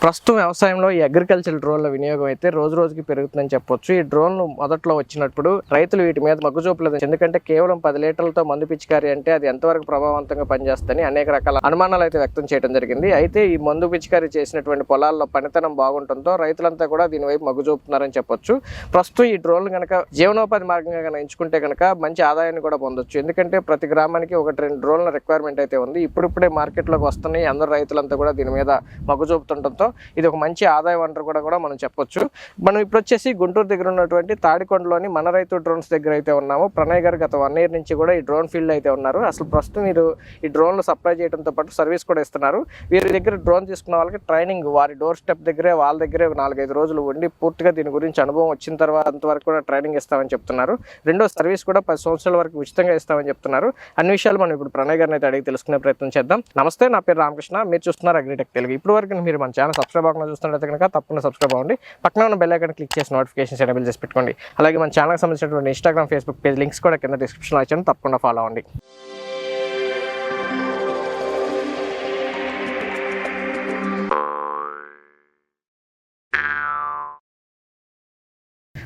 ప్రస్తుతం వ్యవసాయంలో ఈ అగ్రికల్చర్ డ్రోన్ల వినియోగం అయితే రోజు రోజుకి పెరుగుతుందని చెప్పొచ్చు. ఈ డ్రోన్లు మొదట్లో వచ్చినప్పుడు రైతులు వీటి మీద మొగ్గు చూపలేదు. ఎందుకంటే కేవలం 10 లీటర్లతో మందు పిచికారీ అంటే అది ఎంతవరకు ప్రభావవంతంగా పనిచేస్తుందని అనేక రకాల అనుమానాలు అయితే వ్యక్తం చేయడం జరిగింది. అయితే ఈ మందు పిచికారీ చేసినటువంటి పొలాల్లో పనితనం బాగుండటంతో రైతులంతా కూడా దీని వైపు మొగ్గు చూపుతున్నారని చెప్పొచ్చు. ప్రస్తుతం ఈ డ్రోన్లు కనుక జీవనోపాధి మార్గంగా కనుక ఎంచుకుంటే కనుక మంచి ఆదాయాన్ని కూడా పొందొచ్చు. ఎందుకంటే ప్రతి గ్రామానికి 1-2 డ్రోన్ల రిక్వైర్మెంట్ అయితే ఉంది. ఇప్పుడిప్పుడే మార్కెట్లోకి వస్తున్నాయి. అందరు రైతులంతా కూడా దీని మీద మొగ్గు చూపుతుండటంతో ఇది ఒక మంచి ఆదాయ వనరు కూడా మనం చెప్పొచ్చు. మనం ఇప్పుడు వచ్చేసి గుంటూరు దగ్గర ఉన్నటువంటి తాడికొండలోని మన రైతు డ్రోన్స్ దగ్గర అయితే ఉన్నాము. ప్రణయ్ గారు గత 1 year నుంచి కూడా ఈ డ్రోన్ ఫీల్డ్ అయితే ఉన్నారు. అసలు ప్రస్తుతం మీరు ఈ డ్రోన్లు సప్లై చేయడంతో పాటు సర్వీస్ కూడా ఇస్తున్నారు. వీరి దగ్గర డ్రోన్ తీసుకున్న వాళ్ళకి ట్రైనింగ్ వారి డోర్ స్టెప్ దగ్గరే వాళ్ళ దగ్గరే 4-5 రోజులు ఉండి పూర్తిగా దీని గురించి అనుభవం వచ్చిన తర్వాత అంతవరకు కూడా ట్రైనింగ్ ఇస్తామని చెప్తున్నారు. రెండో సర్వీస్ కూడా 10 సంవత్సరాల వరకు ఉచితంగా ఇస్తామని చెప్తున్నారు. అన్ని విషయాలు మనం ఇప్పుడు ప్రణయ్ గారిని అయితే అడిగి తెలుసుకునే ప్రయత్నం చేద్దాం. నమస్తే, నా పేరు రామకృష్ణ, మీరు చూస్తున్నారు అగ్రిటెక్ తెలుగు. ఇప్పుడు వరకు మీరు మన ఛానల్ సబ్స్క్రైబ్ అవ్వకుండా చూస్తున్నట్లయితే కనుక తప్పకుండా సబ్స్క్రైబ్ అవ్వండి. పక్కన ఉన్న బెల్ ఐకాన్ క్లిక్ చేసి నోటిఫికేషన్స్ ఎనేబుల్ చేసి పెట్టుకోండి. అలాగే మన ఛానల్కి సంబంధించినటువంటి ఇన్స్టాగ్రామ్, ఫేస్బుక్ పేజ్ లింక్స్ కూడా కింద డిస్క్రిప్షన్లో ఇచ్చాను, తప్పకుండా ఫాలో అవ్వండి.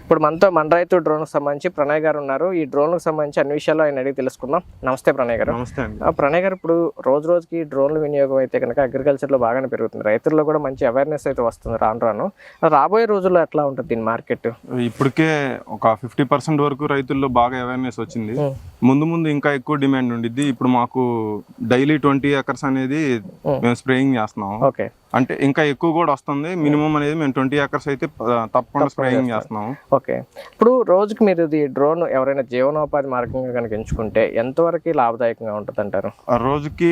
ఇప్పుడు మనతో మన రైతు డ్రోన్కి సంబంధించి ప్రణయ్ గారు ఉన్నారు. ఈ డ్రోన్కి సంబంధించి అన్ని విషయాలు ఆయన అడిగి తెలుసుకుందాం. నమస్తే ప్రణయ్ గారు. నమస్తే అండి. ప్రణయ్ గారు, ఇప్పుడు రోజుకి డ్రోన్ల వినియోగం అయితే కనుక అగ్రికల్చర్లో బాగానే పెరుగుతుంది. రైతుల్లో కూడా మంచి అవేర్నెస్ అయితే వస్తుంది రాను. రాబోయే రోజుల్లో ఎట్లా ఉంటుంది దీని మార్కెట్? ఇప్పటికే ఒక 50% వరకు రైతుల్లో బాగా అవేర్నెస్ వచ్చింది. ముందు ఇంకా ఎక్కువ డిమాండ్ ఉండిద్ది. ఇప్పుడు మాకు డైలీ 20 acres అనేది మేము స్ప్రేయింగ్ చేస్తున్నాం. ఓకే, అంటే ఇంకా ఎక్కువ కూడా వస్తుంది. మినిమం అనేది మేము 20 acres అయితే తప్పకుండా స్ప్రేయింగ్ చేస్తున్నాం. ఓకే, ఇప్పుడు రోజుకి మీరు ఈ డ్రోన్ ఎవరైనా జీవనోపాధి మార్గంగా కనుక ఎంచుకుంటే ఎంతవరకు లాభదాయకంగా ఉంటుంది అంటారు? రోజుకి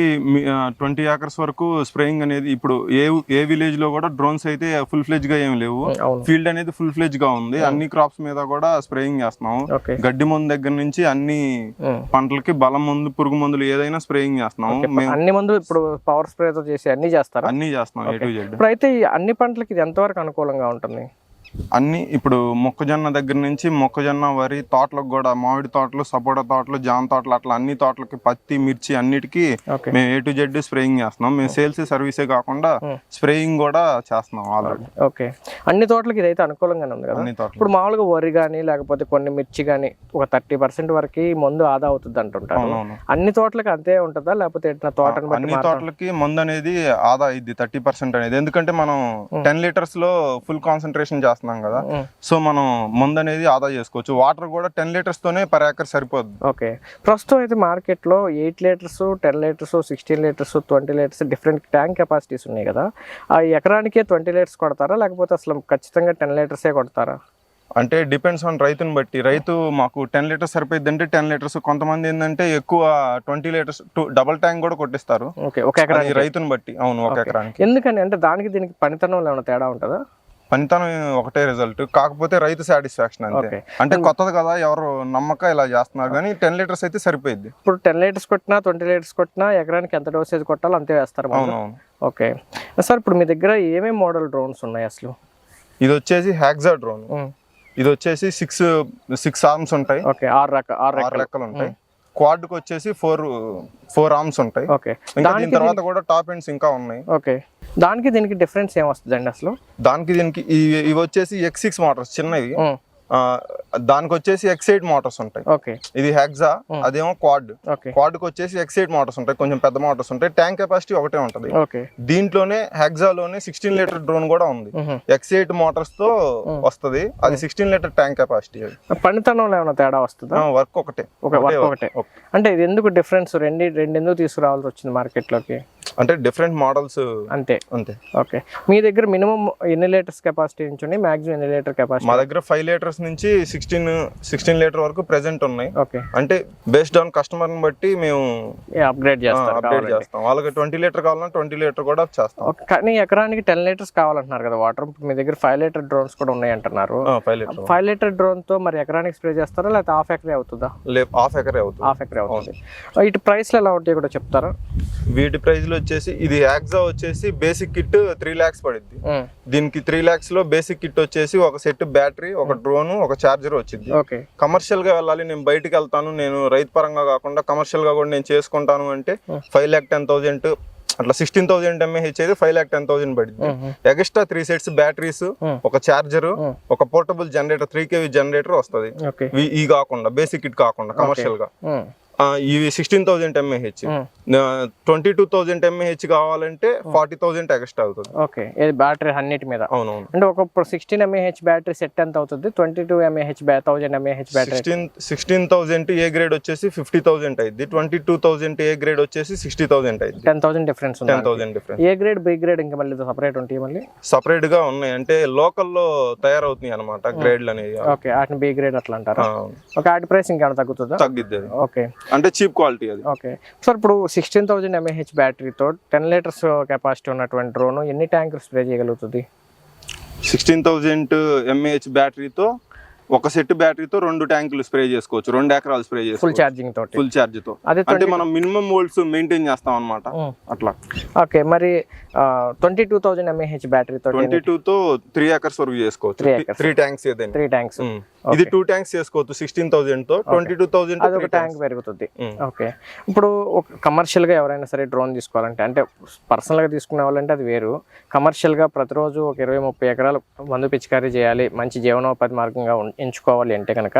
20 acres వరకు స్ప్రేయింగ్ అనేది ఇప్పుడు ఏ విలేజ్ లో కూడా డ్రోన్స్ అయితే ఫుల్ ఫ్లెజ్ గా ఏం లేవు. ఫీల్డ్ అనేది ఫుల్ ఫ్లెజ్ గా ఉంది. అన్ని క్రాప్స్ మీద కూడా స్ప్రేయింగ్ చేస్తున్నాం. గడ్డి మందు దగ్గర నుంచి అన్ని పంటలకి బలం మందు, పురుగు మందులు ఏదైనా స్ప్రేయింగ్ చేస్తున్నాం. అన్ని మందులు ఇప్పుడు పవర్ స్ప్రే తో చేసి అన్ని చేస్తారు. అన్ని చేస్తున్నాం. ఇప్పుడు అయితే అన్ని పంటలకి ఇది ఎంతవరకు అనుకూలంగా ఉంటుంది? అన్ని ఇప్పుడు మొక్కజొన్న దగ్గర నుంచి మొక్కజొన్న, వరి తోటలకు కూడా, మామిడి తోటలు, సపోటా తోటలు, జామ తోటలు, అట్లా అన్ని తోటలకి, పత్తి, మిర్చి అన్నిటికీ మేము A to Z స్ప్రేయింగ్ చేస్తున్నాం. మేము సేల్స్ సర్వీసే కాకుండా స్ప్రేయింగ్ కూడా చేస్తున్నాం ఆల్రెడీ. ఓకే, అన్ని తోటలకి ఇదైతే అనుకూలంగానే ఉంది కదా. ఇప్పుడు మామూలుగా వరి కానీ లేకపోతే కొన్ని మిర్చి కానీ ఒక 30% వరకు మందు ఆదా అవుతుంది అంటుంటారు. అన్ని తోటలకి అంతే ఉంటుందా, లేకపోతే అన్ని తోటలకి మందు అనేది ఆదా అయింది 30% అనేది. ఎందుకంటే మనం 10 liters లో ఫుల్ కాన్సన్ట్రేషన్ చేస్తున్నాం కదా, సో మనం మందు అనేది ఆదా చేసుకోవచ్చు. వాటర్ కూడా 10 liters తోనే per acre సరిపోద్ది. ఓకే, ప్రస్తుతం అయితే మార్కెట్ లో 8 liters, 10 liters, 16 liters, 20 liters different tank capacities ఉన్నాయి కదా. ఆ ఎకరానికే 20 liters కొడతారా, లేకపోతే అసలు ఖచ్చితంగా 10 liters కొడతారా? అంటే డిపెండ్స్ ఆన్ రైతుని బట్టి. రైతు మాకు 10 liters సరిపోయింది అంటే 10 liters. కొంతమంది ఏంటంటే ఎక్కువ 20 liters డబుల్ ట్యాంక్ కూడా కొట్టిస్తారు. ఒక ఎకరానికి రైతుని బట్టి. అవును, ఒక ఎకరానికి. ఎందుకని అంటే దానికి దీనికి పనితనంలో ఏమైనా తేడా ఉంటుందా? పనితనం ఒకటే రిజల్ట్, కాకపోతే రైతు సాటిస్ఫాక్షన్ అంతే. అంటే కొత్తది కదా, ఎవరు నమ్మక ఇలా చేస్తున్నారు. కానీ 10 liters అయితే సరిపోయింది. ఇప్పుడు 10 liters కొట్టినా 20 liters కొట్టినా ఎకరానికి ఎంత డోసేజ్ కొట్టాలో అంతే వేస్తారు. అవునవును. ఓకే సార్, ఇప్పుడు మీ దగ్గర ఏమేమి మోడల్ డ్రోన్స్ ఉన్నాయి అసలు? ఇది వచ్చేసి హ్యాక్సా డ్రోన్. ఇది వచ్చేసి 6 arms ఉంటాయి. ఓకే, 6 రెక్కలు ఉంటాయి. క్వాడ్కి వచ్చేసి 4 arms ఉంటాయి. ఓకే, దీని తర్వాత కూడా టాప్ ఎండ్స్ ఇంకా ఉన్నాయి. ఓకే, దానికి దీనికి డిఫరెన్స్ ఏమొస్తుందండి అసలు? దానికి దీనికి ఇవి వచ్చేసి X6 మోటార్స్ చిన్నవి. దానికి వచ్చేసి X8 మోటార్స్ ఉంటాయి. ఓకే, ఇది హెక్సా, అదేమో క్వాడ్. క్వాడ్కి వచ్చేసి X8 మోటార్స్ ఉంటాయి, కొంచెం పెద్ద మోటార్స్ ఉంటాయి. ట్యాంక్ కెపాసిటీ ఒకటే ఉంటది. దీంట్లోనే హెక్సాలోనే 16 liter డ్రోన్ కూడా ఉంది. X8 మోటార్స్ తో వస్తది. అది 16 liter ట్యాంక్ కెపాసిటీ. పనితనంలో ఏమైనా తేడా వస్తుందా? వర్క్ ఒకటే. అంటే ఇది ఎందుకు డిఫరెన్స్? రెండు ఎందుకు తీసుకురావాల్సి వచ్చింది మార్కెట్ లోకి? అంటే డిఫరెంట్ మోడల్స్ అంతే. ఓకే, మీ దగ్గర మినిమం ఎన్ని లీటర్స్ కెపాసిటీ నుంచి ఉంది, మాక్సిమం ఎన్ని లీటర్ కెపాసిటీ? మా దగ్గర 5 liters నుంచి 16 liter వరకు ప్రెసెంట్ ఉన్నాయి. ఓకే, అంటే బేస్డ్ ఆన్ కస్టమర్ ని బట్టి మేము అప్గ్రేడ్ చేస్తాం. వాళ్ళకి 20 liter కావాలన్నా 20 liter కూడా చేస్తాం. కానీ ఎకరానికి 10 liters కావాలంటున్నారు కదా వాటర్. మీ దగ్గర 5 liter డ్రోన్స్ కూడా ఉన్నాయి అంటున్నారు. 5 liter డ్రోన్ తో మరి ఎకరానికి స్ప్రే చేస్తారా, లేకపోతే హాఫ్ ఎకరే అవుతుందా? హాఫ్ ఎకరే అవుతుంది. ఇటు ప్రైస్లు ఎలా ఉంటాయి కూడా చెప్తారా? వీటి ప్రైస్ వచ్చేసి ఇది యాక్సా వచ్చేసి బేసిక్ కిట్ 3 lakhs పడుద్ది. దీనికి 3 lakhs లో బేసిక్ కిట్ వచ్చేసి ఒక సెట్ బ్యాటరీ, ఒక డ్రోన్, ఒక చార్జర్ వచ్చింది. కమర్షియల్ గా వెళ్ళాలి, నేను బయటికి వెళ్తాను, నేను రైతు పరంగా కాకుండా కమర్షియల్ గా కూడా నేను చేసుకుంటాను అంటే 5,10,000 అట్లా 16,000 mAh అయితే 5,10,000 పడింది. ఎక్స్ట్రా 3 సెట్స్ బ్యాటరీస్, ఒక చార్జర్, ఒక పోర్టబుల్ జనరేటర్ 3 kV జనరేటర్ వస్తుంది. ఈ కాకుండా బేసిక్ కిట్ కాకుండా కమర్షియల్ గా ఇవి 16,000 mAh. 22,000 mAh కావాలంటే 40,000 ఎక్స్ట్రా అవుతుంది. ఓకే, ఇది బ్యాటరీ అన్నిటి మీద. అవునవును. అంటే ఒక 16 mAh బ్యాటరీ సెట్ ఎంత అవుతుంది? 22 mAh 1000 mAh battery 16,000 A grade వచ్చేసి 50,000 అయింది. 22,000 ఏ గ్రేడ్ వచ్చేసి 60,000 అయింది. 10,000 డిఫరెన్స్ ఉంది. 10,000 difference. A grade B grade ఇంకా మళ్ళీ సపరేట్ ఉంటాయి? మళ్ళీ సపరేట్ గా ఉన్నాయి, అంటే లోకల్లో తయారవుతున్నాయి అనమాట గ్రేడ్లు అనేవి. ఓకే, వాటిని బి గ్రేడ్ అట్లా అంటారా? ఒక వాటి ప్రైస్ ఇంకేమైనా తగ్గుతుందా? తగ్గిద్ది. ఓకే, అంటే చీప్ క్వాలిటీ అది. ఓకే సార్, ఇప్పుడు 16,000 mAh బ్యాటరీతో 10 లీటర్స్ కెపాసిటీ ఉన్నటువంటి డ్రోన్ ఎన్ని ట్యాంకులు స్ప్రే చేయగలుగుతుంది? 16,000 mAh బ్యాటరీతో ఒక సెట్ బ్యాటరీతో 2 ట్యాంకులు స్ప్రే చేసుకోవచ్చు. 2 ఎకరాలు స్ప్రే చేసుకోవచ్చు ఫుల్ ఛార్జింగ్ తోటి. ఫుల్ ఛార్జ్ తో. అంటే మనం మినిమం వోల్ట్స్ మెయింటైన్ చేస్తాం అన్నమాట అట్లా. ఓకే, మరి 22,000 mAh బ్యాటరీ తో 22 తో 3 ఎకర్స్ వరకు చేసుకోవచ్చు. 3 ట్యాంక్స్ ఏదైనా 3 ట్యాంక్స్. ఇది 2 ట్యాంక్స్ చేసుకోవచ్చు 16,000 తో. 22,000 అది ఒక ట్యాంక్ పెరుగుతుంది. ఓకే, ఇప్పుడు కమర్షియల్ గా ఎవరైనా సరే డ్రోన్ తీసుకోవాలంటే, అంటే పర్సనల్ గా తీసుకునే వాళ్ళంటే అది వేరు, కమర్షియల్ గా ప్రతిరోజు ఒక 20-30 ఎకరాలు మందు పిచికారీ చేయాలి, మంచి జీవనోపాధి మార్గంగా ఎంచుకోవాలి అంటే కనుక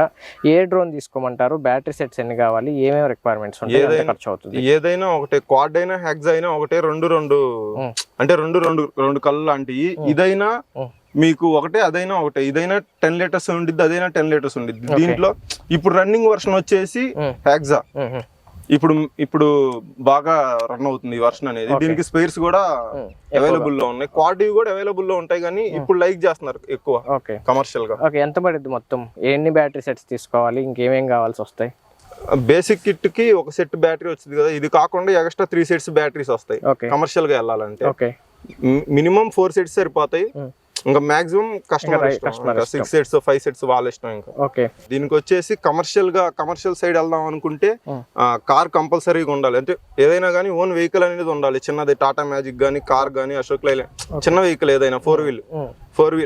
ఏ డ్రోన్ తీసుకోమంటారు? బ్యాటరీ సెట్స్ ఎన్ని కావాలి? ఏమేమి రిక్వైర్మెంట్స్ ఉంటాయి? ఖర్చు అవుతుంది? ఏదైనా ఒకటే, క్వాడ్ అయినా హ్యాక్స్ అయినా ఒకటే, రెండు అంటే రెండు కళ్ళు లాంటివి. ఇదైనా మీకు ఒకటే, అదైనా ఒకటే. ఇదైనా 10 లీటర్స్ ఉండిద్ది, అదైనా 10 లీటర్స్ ఉండిద్ది. దీంట్లో ఇప్పుడు రన్నింగ్ వర్షన్ వచ్చేసి హ్యాక్సా ఇప్పుడు బాగా రన్ అవుతుంది ఈ వర్షన్ అనేది. దీనికి స్పేర్స్ కూడా అవైలబుల్ లో ఉన్నాయి, క్వాడ్ కూడా అవైలబుల్ లో ఉంటాయి, కానీ ఇప్పుడు లైక్ చేస్తున్నారు ఎక్కువ కమర్షియల్ గా. ఓకే, ఎంత పడుద్ది మొత్తం? ఎన్ని బ్యాటరీ సెట్స్ తీసుకోవాలి? ఇంకేమేం కావాల్సి వస్తాయి? బేసిక్ కిట్ కి ఒక సెట్ బ్యాటరీ వచ్చింది కదా, ఇది కాకుండా ఎక్స్ట్రా 3 సెట్స్ బ్యాటరీస్ వస్తాయి కమర్షియల్ గా వెళ్ళాలంటే. మినిమం 4 సెట్స్ సరిపోతాయి. ఇంకా మాక్సిమం కస్టమర్ 6 సెట్స్ 5 సెట్స్ వాళ్ళ ఇష్టం. ఇంకా దీనికి వచ్చేసి కమర్షియల్ సైడ్ వెళ్దాం అనుకుంటే కార్ కంపల్సరీగా ఉండాలి. అంటే ఏదైనా కానీ ఓన్ వెహికల్ అనేది ఉండాలి. చిన్నది టాటా మ్యాజిక్ గానీ, కార్ గానీ, అశోక్ లైలాండ్ చిన్న వెహికల్ ఏదైనా 4 వీల్.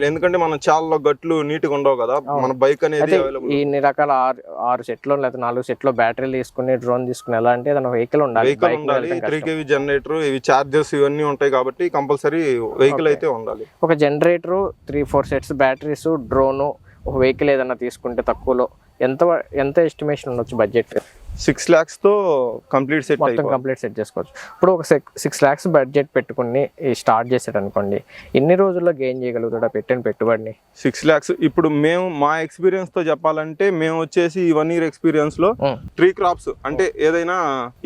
ఎందుకంటే మన చాలా గట్లు నీట్ గా ఉండవు కదా, మన బైక్ అనేది ఇన్ని రకాల 6 సెట్లు లేదా 4 సెట్లు బ్యాటరీలు తీసుకుని డ్రోన్ తీసుకుని ఎలా అంటే వెహికల్ ఉండాలి. 3 kV జనరేటర్, ఇవి చార్జర్స్ ఇవన్నీ ఉంటాయి కాబట్టి కంపల్సరీ వెహికల్ అయితే ఉండాలి. ఒక జనరేటర్, 3-4 సెట్స్ బ్యాటరీస్, డ్రోన్, ఒక వెహికల్ ఏదైనా తీసుకుంటే తక్కువలో ఎంత ఎస్టిమేషన్ ఉండొచ్చు బడ్జెట్? 6 lakhs తో కంప్లీట్ సెట్ చేసుకోవచ్చు. ఇప్పుడు ఒక 6 lakhs బడ్జెట్ పెట్టుకుని స్టార్ట్ చేసాడు అనుకోండి, ఎన్ని రోజుల్లో గెయిన్ చేయగలుగుతాడా పెట్టిన పెట్టుబడిని? 6 lakhs ఇప్పుడు మేము మా ఎక్స్పీరియన్స్ తో చెప్పాలంటే, మేము వచ్చేసి 1 year ఎక్స్పీరియన్స్ లో 3 crops, అంటే ఏదైనా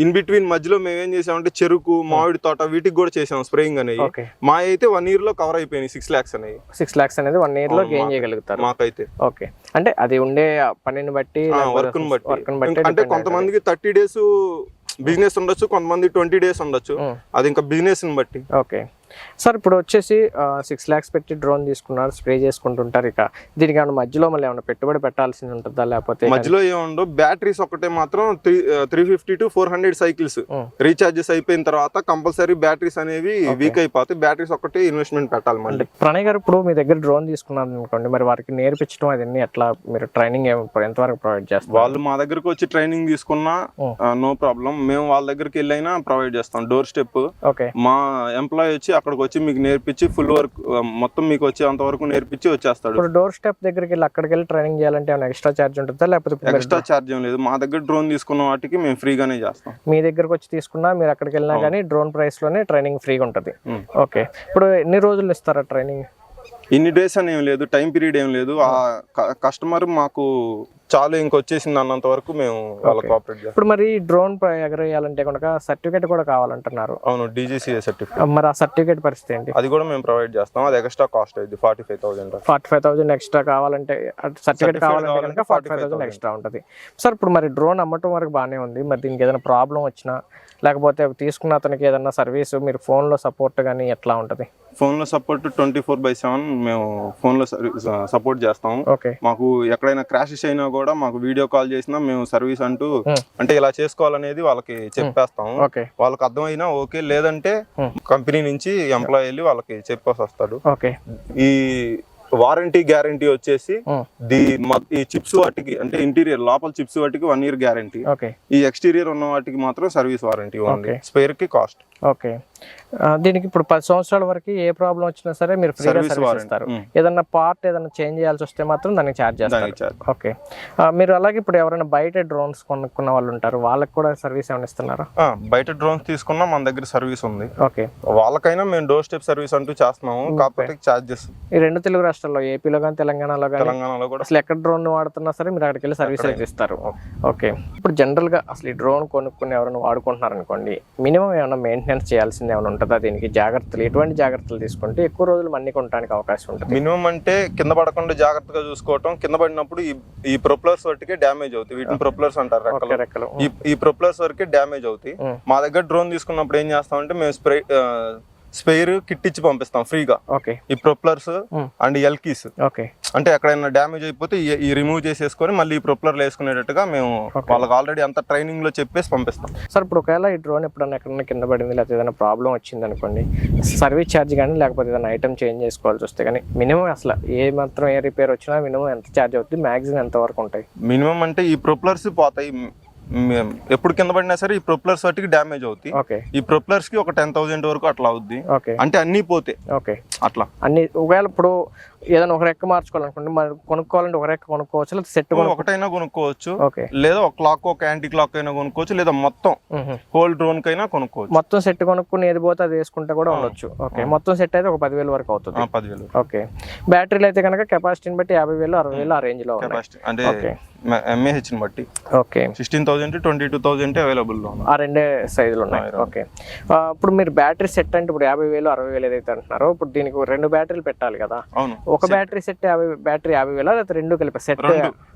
ఇన్ బిట్వీన్ మధ్యలో మేము ఏం చేసామంటే చెరుకు, మామిడి తోట, వీటికి కూడా చేసాం స్ప్రేయింగ్ అనేది. మా అయితే 1 year లో కవర్ అయిపోయినాయి 6 lakhs అనేవి. 6 lakhs అనేది 1 year లో గెయిన్ చేయగలుగుతారు మాకైతే. ఓకే, అంటే అది ఉండే పనిని బట్టి, వర్క్ బట్టి. అంటే కొంతమందికి 30 days బిజినెస్ ఉండొచ్చు, కొంతమంది 20 days ఉండొచ్చు, అది ఇంకా బిజినెస్ ని బట్టి. ఓకే సార్, ఇప్పుడు వచ్చేసి 6 lakhs పెట్టి డ్రోన్ తీసుకున్నారు, స్ప్రే చేసుకుంటుంటారు. ఇక దీనికి ఏమైనా మధ్యలో మళ్ళీ ఏమైనా పెట్టుబడి పెట్టాల్సి ఉంటుందా? లేకపోతే మధ్యలో ఏముండవు. బ్యాటరీస్ ఒకటే మాత్రం 350 to 400 సైకిల్స్ రీఛార్జెస్ అయిపోయిన తర్వాత కంపల్సరీ బ్యాటరీస్ అనేవి వీక్ అయిపోతాయి. బ్యాటరీస్ ఒకటే ఇన్వెస్ట్మెంట్ పెట్టాలి మళ్ళీ. ప్రణయ్ గారు, ఇప్పుడు మీ దగ్గర డ్రోన్ తీసుకున్నారు అనుకోండి, మరి వారికి నేర్పించడం అదన్నీ ఎట్లా? మీరు ట్రైనింగ్ ఎంతవరకు ప్రొవైడ్ చేస్తారు? వాళ్ళు మా దగ్గరకు వచ్చి ట్రైనింగ్ తీసుకున్నా నో ప్రాబ్లం, మేము వాళ్ళ దగ్గరికి వెళ్ళైనా ప్రొవైడ్ చేస్తాం. డోర్ స్టెప్ మా ఎంప్లాయీ వచ్చి అక్కడికి వచ్చి మీకు నేర్పించి ఫుల్ వర్క్ మొత్తం మీకు వచ్చే అంత వరకు నేర్పించి వచ్చేస్తాడు. ఇప్పుడు డోర్ స్టెప్ దగ్గరికి వెళ్ళి అక్కడికి వెళ్ళి ట్రైనింగ్ చేయాలంటే ఏమైనా ఎక్స్ట్రా ఛార్జ్ ఉంటుందా? లేకపోతే ఎక్స్ట్రా ఛార్జ్ ఏం లేదు, మా దగ్గర డ్రోన్ తీసుకున్న వాటికి మేము ఫ్రీగానే చేస్తాం. మీ దగ్గరకు వచ్చి తీసుకున్నా, మీరు అక్కడికి వెళ్ళినా కానీ డ్రోన్ ప్రైస్ లోనే ట్రైనింగ్ ఫ్రీగా ఉంటుంది. ఓకే, ఇప్పుడు ఎన్ని రోజులు ఇస్తారా ట్రైనింగ్? ఇన్ని డేస్ అని ఏం లేదు, టైం పీరియడ్ ఏం లేదు. ఆ కస్టమర్ మాకు చాలు ఇంకొచ్చేసింది అన్నంత వరకు మేము వాళ్ళకి కోఆపరేట్ చేస్తాం. ఇప్పుడు మరి డ్రోన్ ఎగరేయాలంటే కనుక సర్టిఫికేట్ కూడా కావాలంటున్నారు. అవును, DGCA సర్టిఫికేట్. మరి ఆ సర్టిఫికేట్ పరిస్థితి ఏంటి? అది కూడా మేము ప్రొవైడ్ చేస్తాం. అది ఎక్స్ట్రా కాస్ట్ అయింది 45,000. 45,000 ఎక్స్ట్రా కావాలంటే, సర్టిఫికేట్ కావాలంటే కనుక 45,000 ఎక్స్ట్రా ఉంటుంది. సార్, ఇప్పుడు మరి డ్రోన్ అమ్మటం వరకు బాగానే ఉంది, మరి దీనికి ఏదైనా ప్రాబ్లం వచ్చినా, లేకపోతే తీసుకున్న అతనికి ఏదైనా సర్వీస్ మీరు ఫోన్లో సపోర్ట్ కానీ ఎట్లా ఉంటుంది? ఫోన్లో సపోర్ట్ 24/7 మేము ఫోన్లో సపోర్ట్ చేస్తాం. మాకు ఎక్కడైనా క్రాషెస్ అయినా కూడా మాకు వీడియో కాల్ చేసినా మేము సర్వీస్ అంటూ అంటే ఇలా చేసుకోవాలనేది వాళ్ళకి చెప్పేస్తాం. వాళ్ళకి అర్థమైనా ఓకే, లేదంటే కంపెనీ నుంచి ఎంప్లాయీ వెళ్ళి వాళ్ళకి చెప్పేసి వస్తాడు. ఈ వారంటీ గ్యారంటీ వచ్చేసి ఈ చిప్స్ వాటికి, అంటే ఇంటీరియర్ లోపల చిప్స్ వాటికి 1 year గ్యారంటీ. ఈ ఎక్స్టీరియర్ ఉన్న వాటికి మాత్రం సర్వీస్ వారంటీ ఓన్లీ. స్పేర్ కి కాస్ట్. ఓకే. దీనికి ఇప్పుడు 10 సంవత్సరాల వరకు ఏ ప్రాబ్లం వచ్చినా సరే మీరు ఫ్రీగా సర్వీస్ ఇస్తారు. ఏదన్నా పార్ట్ ఏదైనా చేంజ్ చేయాల్సి వస్తే మాత్రం దానికి ఛార్జ్ చేస్తారు. ఓకే. మీరు అలాగే ఇప్పుడు ఎవరైనా బయట డ్రోన్స్ కొనుక్కున్న వాళ్ళు ఉంటారు, వాళ్ళకి కూడా సర్వీస్ ఏమైనా ఇస్తున్నారా? బయట డ్రోన్స్ తీసుకున్నా మన దగ్గర సర్వీస్ ఉంది. ఓకే. వాళ్ళకైనా మేము డోర్ స్టెప్ సర్వీస్ అంటూ చేస్తున్నాము, కాకపోతే ఛార్జెస్. ఈ 2 తెలుగు రాష్ట్రాల్లో, ఏపీలో కానీ తెలంగాణలో కూడా అసలు ఎక్కడ డ్రోన్ వాడుతున్నా సరే మీరు అక్కడికి వెళ్ళి సర్వీస్ అయితే ఇస్తారు. ఓకే. ఇప్పుడు జనరల్ గా అసలు ఈ డ్రోన్ కొనుక్కుని ఎవరైనా వాడుకుంటున్నారు అనుకోండి, మినిమం ఏమైనా మెయింటెనెన్స్ చేయాల్సింది ఏమైనా ఉంటుందా? దీనికి జాగ్రత్తలు, ఎటువంటి జాగ్రత్తలు తీసుకుంటే ఎక్కువ రోజులు మన్నికొనడానికి అవకాశం ఉంటుంది? మినిమం అంటే కింద పడకుండా జాగ్రత్తగా చూసుకోవటం. కింద పడినప్పుడు ఈ ప్రొపెలర్స్ వరకే డ్యామేజ్ అవుతాయి. వీటిని ప్రొపెలర్స్ అంటారు, రెక్కలు. ఈ ప్రొపెలర్స్ వరకే డ్యామేజ్ అవుతాయి. మా దగ్గర డ్రోన్ తీసుకున్నప్పుడు ఏం చేస్తామంటే మేము స్పేర్ కిట్ ఇచ్చి పంపిస్తాం ఫ్రీగా. ఈ ప్రొపెలర్స్ అండ్ ఎల్కీస్. అంటే ఎక్కడైనా డ్యామేజ్ అయిపోతే ఈ రిమూవ్ చేసేసుకొని మళ్ళీ ఈ ప్రొపెలర్లు వేసుకునేటట్టుగా మేము వాళ్ళకి ఆల్రెడీ అంత ట్రైనింగ్ లో చెప్పేసి పంపిస్తాం. సార్ ఇప్పుడు ఒకవేళ ఈ డ్రోన్ ఎప్పుడన్నా ఎక్కడన్నా కింద పడింది, లేకపోతే ఏదైనా ప్రాబ్లం వచ్చింది అనుకోండి, సర్వీస్ ఛార్జ్ కానీ లేకపోతే ఏదైనా ఐటమ్ చేంజ్ చేసుకోవాల్సి వస్తే కానీ మినిమం అసలు ఏ మాత్రం ఏ రిపేర్ వచ్చినా మినిమం ఎంత ఛార్జ్ అవుతుంది? మాక్సిమం ఎంత వరకు ఉంటాయి? మినిమం అంటే ఈ ప్రొపెలర్స్ పోతాయి, ఎప్పుడు కింద పడినా సరే ఈ ప్రొపెలర్స్ వాటికి డ్యామేజ్ అవుతాయి. ఈ ప్రొపెలర్స్ కి ఒక 10,000 వరకు అట్లా అవుద్ది. అంటే అన్ని పోతే అట్లా అన్ని. ఒకవేళ ఇప్పుడు ఏదైనా ఒక రెక్క మార్చుకోవాలనుకోండి, మరి కొనుక్కోవాలంటే ఒక రెక్క కొనుక్కోవచ్చు, లేదా సెట్ ఒకటైనా కొనుక్కోవచ్చు, లేదా ఒక క్లాక్ ఒక యాంటీ క్లాక్ అయినా కొనుక్కోవచ్చు, లేదా మొత్తం హోల్ డ్రోన్ కైనా కొనుక్కోవచ్చు. మొత్తం సెట్ కొనుక్కుని ఏది పోతే అది వేసుకుంటే కూడా ఉండొచ్చు. ఓకే. మొత్తం సెట్ అయితే ఒక 10,000 వరకు అవుతుంది. 10,000. ఓకే. బ్యాటరీలు అయితే కనుక కెపాసిటీని బట్టి 50,000, 60,000 ఆ రేంజ్ లో అంటే ఎంఏహెచ్ ని బట్టి 16,000 22,000 అవైలబుల్ లో ఆ రెండే సైజులు ఉన్నాయి. ఓకే. ఇప్పుడు మీరు బ్యాటరీ సెట్ అంటే ఇప్పుడు 50,000, 60,000 ఏదైతే అంటున్నారో, ఇప్పుడు దీనికి 2 బ్యాటరీలు పెట్టాలి కదా? అవును. ఒక బ్యాటరీ సెట్ బ్యాటరీ 50,000, లేకపోతే 2 కలిపి సెట్?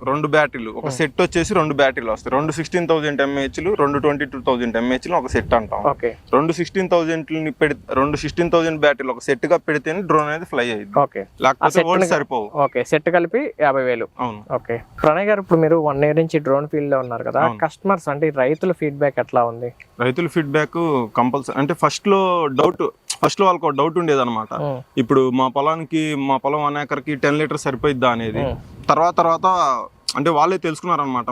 2 బ్యాటరీలు. ఒక సెట్ వచ్చేసి 2 బ్యాటరీలు వస్తాయి. 2 16,000 mAh, 2 22,000 mAh ఒక సెట్ అంటాం. ఓకే. 2 16,000 బ్యాటరీలు ఒక సెట్ గా పెడితేనే డ్రోన్ అనేది ఫ్లై అయ్యింది. ఓకే. లేకపోతే సరిపోవు. ఓకే. సెట్ కలిపి 50,000. అవును. ఓకే. ప్రణయ్ గారు, ఇప్పుడు మీరు 1 year నుంచి డ్రోన్ ఫీల్డ్ లో ఉన్నారు కదా, కస్టమర్స్ అంటే రైతుల ఫీడ్బ్యాక్ ఎట్లా ఉంది? రైతుల ఫీడ్బ్యాక్ కంపల్సరీ. అంటే ఫస్ట్ లో వాళ్ళకి డౌట్ ఉండేది అనమాట. ఇప్పుడు మా పొలం 1 ఎకర్కి 10 లీటర్ సరిపోయిద్దా అనేది. తర్వాత అంటే వాళ్ళే తెలుసుకున్నారనమాట.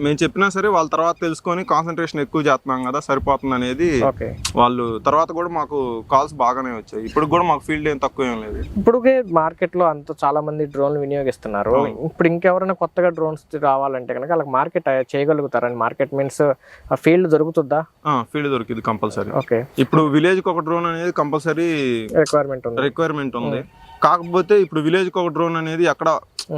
మేము చెప్పినా సరే వాళ్ళ తర్వాత తెలుసుకొని కాన్సన్ట్రేషన్ ఎక్కువ చేస్తున్నాం కదా, సరిపోతుంది అనేది వాళ్ళు తర్వాత కూడా మాకు కాల్స్ బాగానే వచ్చాయి. ఇప్పుడు కూడా మాకు ఫీల్డ్ ఏం తక్కువ ఏం లేదు. ఇప్పుడు మార్కెట్ లో అంత చాలా మంది డ్రోన్లు వినియోగిస్తున్నారు. ఇప్పుడు ఇంకెవరైనా కొత్తగా డ్రోన్స్ రావాలంటే కనుక వాళ్ళకి మార్కెట్ చేయగలుగుతారని? మార్కెట్ మీన్స్ ఫీల్డ్ దొరుకుతుందా? ఫీల్డ్ దొరికింది కంపల్సరీ. ఓకే. ఇప్పుడు విలేజ్ కి ఒక డ్రోన్ అనేది కంపల్సరీ రిక్వైర్మెంట్ ఉంది. కాకపోతే ఇప్పుడు విలేజ్ కి ఒక డ్రోన్ అనేది అక్కడ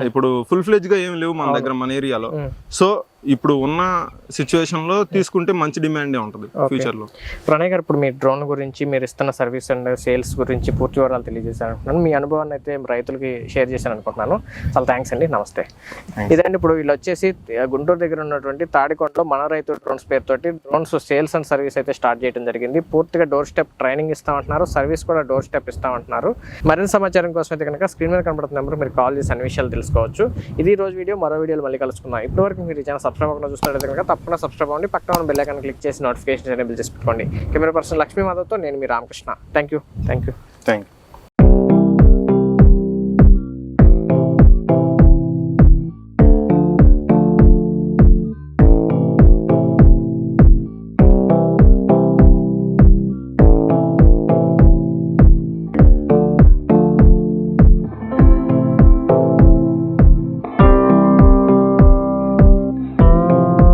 ఇప్పుడు ఫుల్ ఫ్లెజ్ గా ఏం లేవు మన దగ్గర, మన ఏరియాలో. సో ఇప్పుడు ఉన్న సిచ్యువేషన్ లో తీసుకుంటే మంచి డిమాండే ఉంటుంది ఫ్యూచర్ లో. ప్రణయ్ గారు, ఇప్పుడు మీ డ్రోన్ గురించి, మీరు ఇస్తున్న సర్వీస్ అండ్ సేల్స్ గురించి పూర్తి వివరాలు తెలియజేశాను అనుకుంటున్నాను. మీ అనుభవాన్ని అయితే రైతులకి షేర్ చేశాను అనుకుంటున్నాను. చాలా థ్యాంక్స్ అండి. నమస్తే. ఇదండి, ఇప్పుడు వీళ్ళు వచ్చేసి గుంటూరు దగ్గర ఉన్నటువంటి తాడికొండలో మన రైతు డ్రోన్స్ పేరుతోటి డ్రోన్స్ సేల్స్ అండ్ సర్వీస్ అయితే స్టార్ట్ చేయడం జరిగింది. పూర్తిగా డోర్ స్టెప్ ట్రైనింగ్ ఇస్తామంటున్నారు, సర్వీస్ కూడా డోర్ స్టెప్ ఇస్తామంటున్నారు. మరింత సమాచారం కోసం అయితే కనుక స్క్రీన్ మీద కనబడుతున్న నెంబర్ మీరు కాల్ చేసి అన్ని విషయాలు తెలుసుకోవచ్చు. ఇది రోజు వీడియో. మరో వీడియోలో మళ్ళీ కలుసుకుందాం. ఇప్పటివరకు మీరు ఛానల్ సబ్స్క్రైబ్ అవ్వకుండా చూస్తున్నట్లయితే కనుక తప్పకుండా సబ్స్క్రైబ్ అవ్వండి. పక్కన ఉన్న బెల్ ఐకాన్ క్లిక్ చేసి నోటిఫికేషన్ ఎనేబుల్ చేసి పెట్టుకోండి. కెమెరా పర్సన్ లక్ష్మీ మాధవ్తో నేను మీ రామకృష్ణ. Thank you.